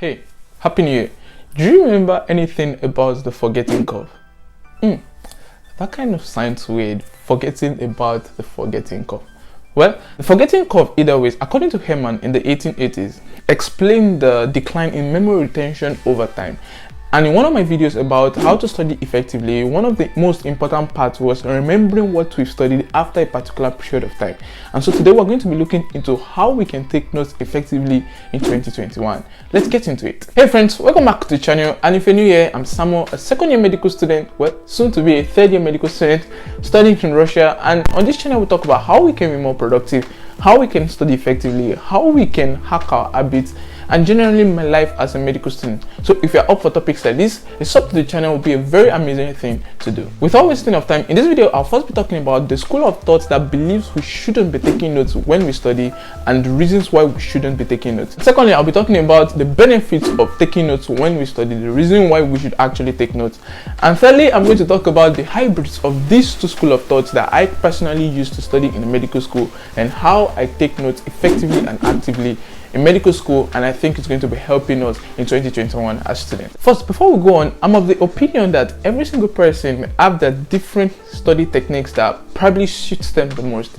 Hey, Happy New Year. Do you remember anything about the forgetting curve? That kind of sounds weird, forgetting about the forgetting curve. Well, the forgetting curve, either ways, according to Herman in the 1880s, explained the decline in memory retention over time. And in one of my videos about how to study effectively, one of the most important parts was remembering what we've studied after a particular period of time. And so today we're going to be looking into how we can take notes effectively in 2021. Let's get into it. Hey friends, welcome back to the channel. And if you're new here, I'm Samuel, a second-year medical student, well, soon to be a third-year medical student studying in Russia. And on this channel, we talk about how we can be more productive, how we can study effectively, how we can hack our habits, and generally my life as a medical student. So if you're up for topics like this, a sub to the channel will be a very amazing thing to do. Without wasting of time, in this video I'll first be talking about the school of thought that believes we shouldn't be taking notes when we study and the reasons why we shouldn't be taking notes. Secondly, I'll be talking about the benefits of taking notes when we study, the reason why we should actually take notes. And thirdly, I'm going to talk about the hybrids of these two schools of thoughts that I personally use to study in the medical school and how I take notes effectively and actively in medical school, and I think it's going to be helping us in 2021 as students. First, before we go on, I'm of the opinion that every single person may have their different study techniques that probably suits them the most.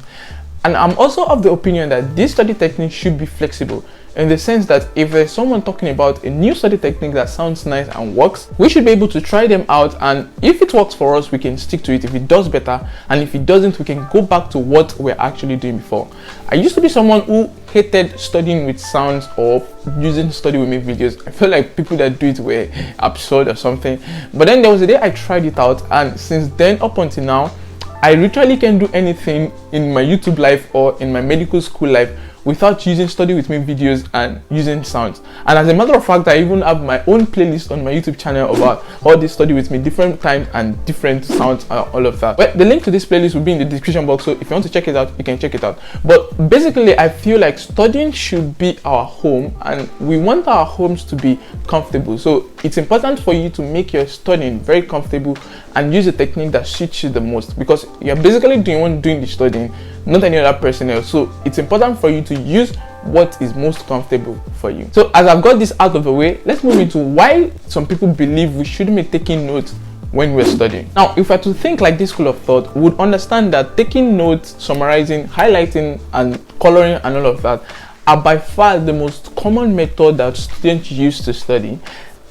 And I'm also of the opinion that these study techniques should be flexible, in the sense that if there's someone talking about a new study technique that sounds nice and works, we should be able to try them out, and if it works for us, we can stick to it. If it does better, and if it doesn't, we can go back to what we're actually doing before. I used to be someone who hated studying with sounds or using study with me videos. I felt like people that do it were absurd or something. But then there was a day I tried it out, and since then up until now, I literally can do anything in my YouTube life or in my medical school life without using study with me videos and using sounds. And as a matter of fact, I even have my own playlist on my YouTube channel about all this study with me, different times and different sounds and all of that. But the link to this playlist will be in the description box, so if you want to check it out, you can check it out. But basically, I feel like studying should be our home, and we want our homes to be comfortable. So it's important for you to make your studying very comfortable and use a technique that suits you the most, because you're basically the one doing the studying, not any other person else. So it's important for you to use what is most comfortable for you. So as I've got this out of the way, let's move into why some people believe we shouldn't be taking notes when we're studying. Now, if I were to think like this school of thought, we would understand that taking notes, summarizing, highlighting, and coloring and all of that are by far the most common method that students use to study.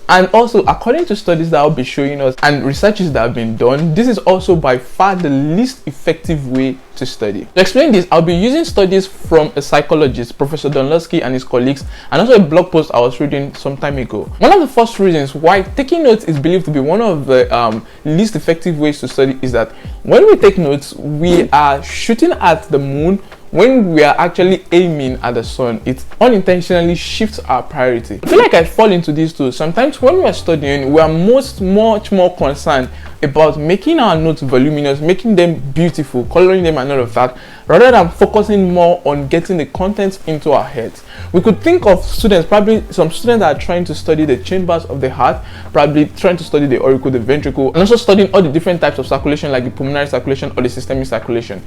And also, according to studies that I'll be showing us and researches that have been done, this is also by far the least effective way to study. To explain this, I'll be using studies from a psychologist, Professor Donlowski, and his colleagues, and also a blog post I was reading some time ago. One of the first reasons why taking notes is believed to be one of the least effective ways to study is that when we take notes, we are shooting at the moon when we are actually aiming at the sun. It unintentionally shifts our priority. I feel like I fall into this too. Sometimes when we are studying, we are much more concerned about making our notes voluminous, making them beautiful, coloring them and all of that, rather than focusing more on getting the contents into our heads. We could think of students, probably some students that are trying to study the chambers of the heart, probably trying to study the auricle, the ventricle, and also studying all the different types of circulation like the pulmonary circulation or the systemic circulation.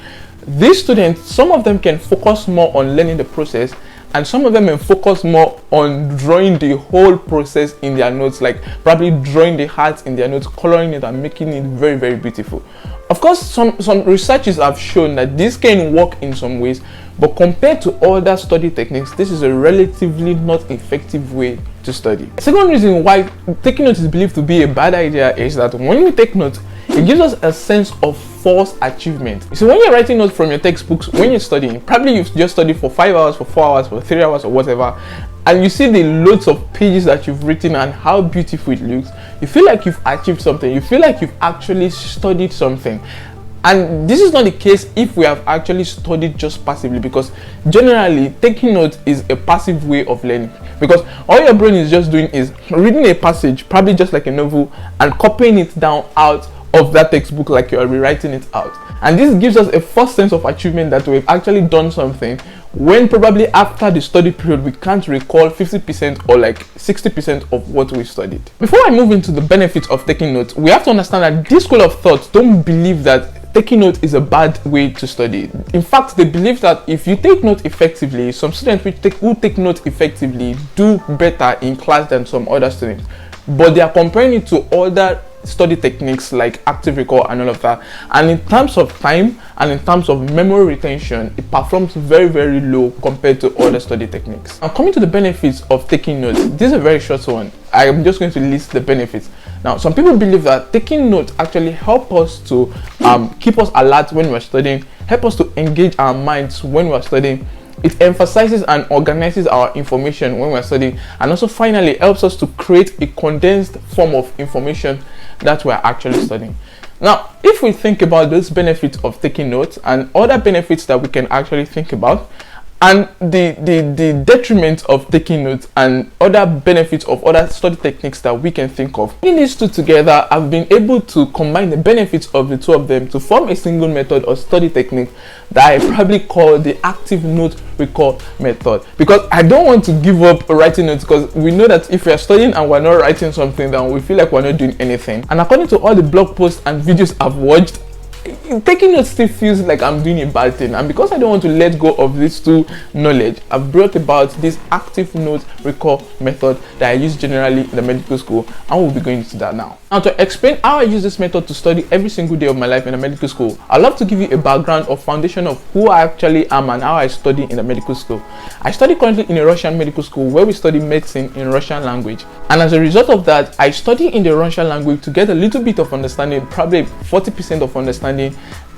These students, some of them can focus more on learning the process, and some of them may focus more on drawing the whole process in their notes, like probably drawing the heart in their notes, coloring it and making it very, very beautiful. Of course, some researches have shown that this can work in some ways, but compared to other study techniques, this is a relatively not effective way to study. The second reason why taking notes is believed to be a bad idea is that when we take notes, it gives us a sense of false achievement. So when you're writing notes from your textbooks, when you're studying, probably you've just studied for 5 hours, for 4 hours, for 3 hours or whatever, and you see the loads of pages that you've written and how beautiful it looks, you feel like you've achieved something, you feel like you've actually studied something. And this is not the case if we have actually studied just passively, because generally taking notes is a passive way of learning, because all your brain is just doing is reading a passage, probably just like a novel, and copying it down out of that textbook like you're rewriting it out. And this gives us a first sense of achievement that we've actually done something, when probably after the study period we can't recall 50% or like 60% of what we studied. Before I move into the benefits of taking notes, we have to understand that this school of thought don't believe that taking note is a bad way to study. In fact, they believe that if you take note effectively, some students who take note effectively do better in class than some other students. But they are comparing it to other study techniques like active recall and all of that, and in terms of time and in terms of memory retention, it performs very, very low compared to other study techniques. Now, coming to the benefits of taking notes, this is a very short one. I am just going to list the benefits. Now, some people believe that taking notes actually help us to keep us alert when we're studying, help us to engage our minds when we're studying. It emphasizes and organizes our information when we're studying, and also finally helps us to create a condensed form of information that we're actually studying. Now, if we think about those benefits of taking notes and other benefits that we can actually think about, and the detriment of taking notes and other benefits of other study techniques that we can think of, putting these two together, I've been able to combine the benefits of the two of them to form a single method or study technique that I probably call the active note recall method, because I don't want to give up writing notes, because we know that if we are studying and we're not writing something down, we feel like we're not doing anything. And according to all the blog posts and videos I've watched, taking notes still feels like I'm doing a bad thing, and because I don't want to let go of these two knowledge, I've brought about this active note recall method that I use generally in the medical school, and we'll be going into that now. Now, to explain how I use this method to study every single day of my life in the medical school, I'd love to give you a background or foundation of who I actually am and how I study in the medical school. I study currently in a Russian medical school where we study medicine in Russian language, and as a result of that, I study in the Russian language to get a little bit of understanding, probably 40% of understanding,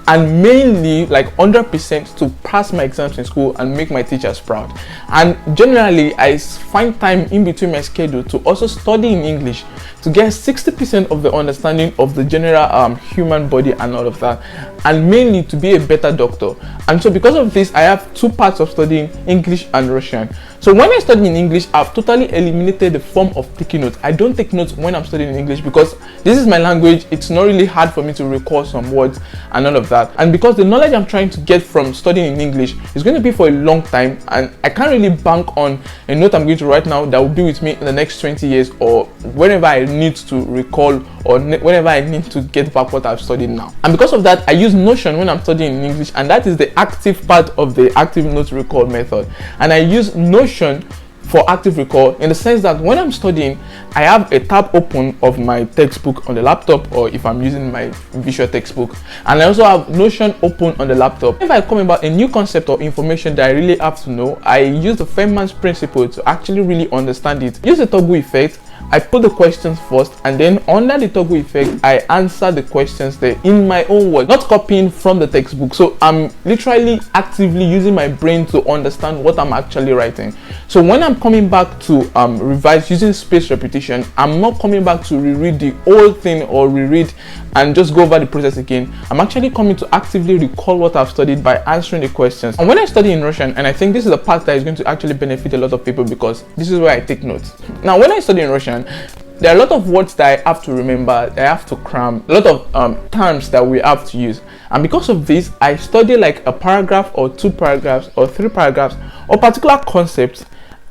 and mainly like 100% to pass my exams in school and make my teachers proud. And generally, I find time in between my schedule to also study in English to get 60% of the understanding of the general human body and all of that, and mainly to be a better doctor. And so because of this, I have two parts of studying, English and Russian. So when I study in English, I've totally eliminated the form of taking notes. I don't take notes when I'm studying in English because this is my language. It's not really hard for me to recall some words and all of that. And because the knowledge I'm trying to get from studying in English is going to be for a long time, and I can't really bank on a note I'm going to write now that will be with me in the next 20 years or whenever I need to recall or whenever I need to get back what I've studied now. And because of that, I use Notion when I'm studying in English, and that is the active part of the active note recall method. And I use Notion for active recall in the sense that when I'm studying, I have a tab open of my textbook on the laptop, or if I'm using my visual textbook, and I also have Notion open on the laptop. If I come about a new concept or information that I really have to know, I use the Feynman's principle to actually really understand it. Use the toggle effect. I put the questions first, and then under the toggle effect, I answer the questions there in my own words, not copying from the textbook. So I'm literally actively using my brain to understand what I'm actually writing. So when I'm coming back to revise using spaced repetition, I'm not coming back to reread the whole thing or reread and just go over the process again. I'm actually coming to actively recall what I've studied by answering the questions. And when I study in Russian, and I think this is the part that is going to actually benefit a lot of people, because this is where I take notes. Now, when I study in Russian, there are a lot of words that I have to remember, that I have to cram, a lot of terms that we have to use. And because of this, I study like a paragraph or 2 paragraphs or 3 paragraphs or particular concepts,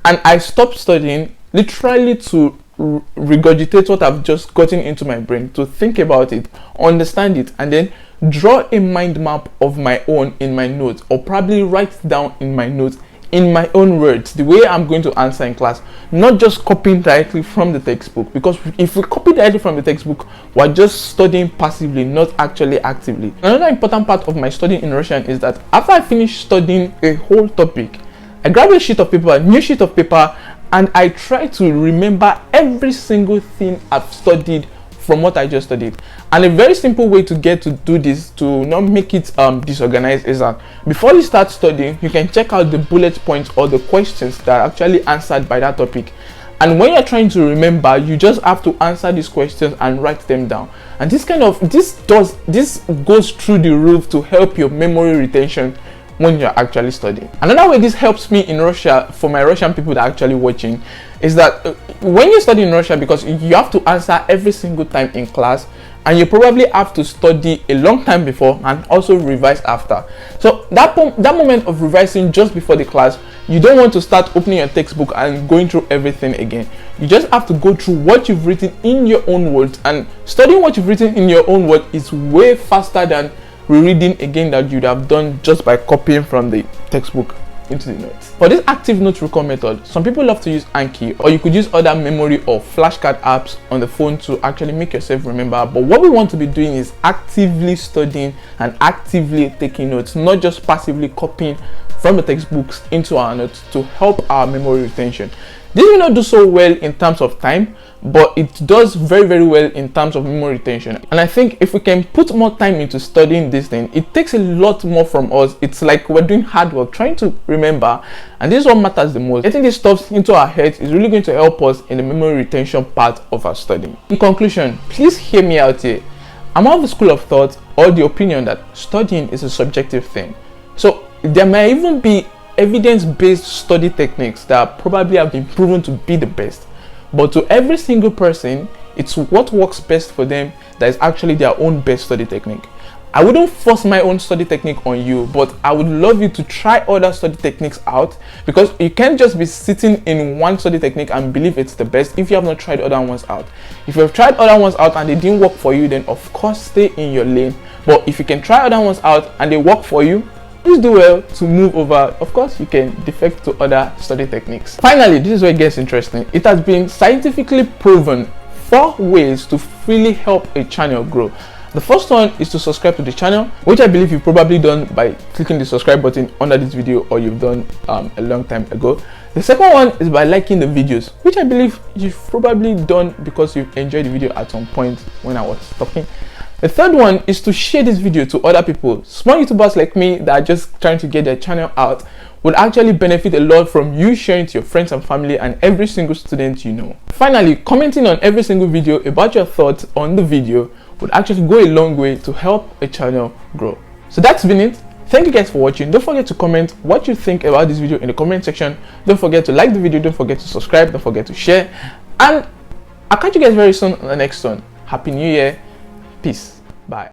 and I stop studying literally to regurgitate what I've just gotten into my brain, to think about it, understand it, and then draw a mind map of my own in my notes, or probably write down in my notes in my own words the way I'm going to answer in class, not just copying directly from the textbook. Because if we copy directly from the textbook, we're just studying passively, not actually actively. Another important part of my studying in Russian is that after I finish studying a whole topic, I grab a sheet of paper, a new sheet of paper, and I try to remember every single thing I've studied from what I just studied. And a very simple way to get to do this, to not make it disorganized, is that before you start studying, you can check out the bullet points or the questions that are actually answered by that topic. And when you're trying to remember, you just have to answer these questions and write them down. And this goes through the roof to help your memory retention when you're actually studying. Another way this helps me in Russia, for my Russian people that are actually watching, is that when you study in Russia, because you have to answer every single time in class, and you probably have to study a long time before and also revise after. So that moment of revising just before the class, you don't want to start opening your textbook and going through everything again. You just have to go through what you've written in your own words, and studying what you've written in your own words is way faster than rereading again that you'd have done just by copying from the textbook into the notes. For this active note recall method, some people love to use Anki, or you could use other memory or flashcard apps on the phone to actually make yourself remember. But what we want to be doing is actively studying and actively taking notes, not just passively copying from the textbooks into our notes to help our memory retention. This will not do so well in terms of time, but it does very, very well in terms of memory retention. And I think if we can put more time into studying this thing, it takes a lot more from us. It's like we're doing hard work trying to remember, and this is what matters the most. Getting this stuff into our heads is really going to help us in the memory retention part of our studying. In conclusion, please hear me out here. I'm of the school of thought or the opinion that studying is a subjective thing. So there may even be evidence-based study techniques that probably have been proven to be the best, but to every single person, it's what works best for them that is actually their own best study technique. I wouldn't force my own study technique on you, but I would love you to try other study techniques out, because you can't just be sitting in one study technique and believe it's the best if you have not tried other ones out. If you have tried other ones out and they didn't work for you, then of course stay in your lane. But if you can try other ones out and they work for you, please do well to move over. Of course, you can defect to other study techniques. Finally, this is where it gets interesting. It has been scientifically proven 4 ways to freely help a channel grow. The first one is to subscribe to the channel, which I believe you've probably done by clicking the subscribe button under this video, or you've done a long time ago. The second one is by liking the videos, which I believe you've probably done because you've enjoyed the video at some point when I was talking. The third one is to share this video to other people. Small YouTubers like me that are just trying to get their channel out would actually benefit a lot from you sharing to your friends and family and every single student you know. Finally, commenting on every single video about your thoughts on the video would actually go a long way to help a channel grow. So that's been it. Thank you guys for watching. Don't forget to comment what you think about this video in the comment section. Don't forget to like the video. Don't forget to subscribe. Don't forget to share. And I'll catch you guys very soon on the next one. Happy New Year. Peace. Bye.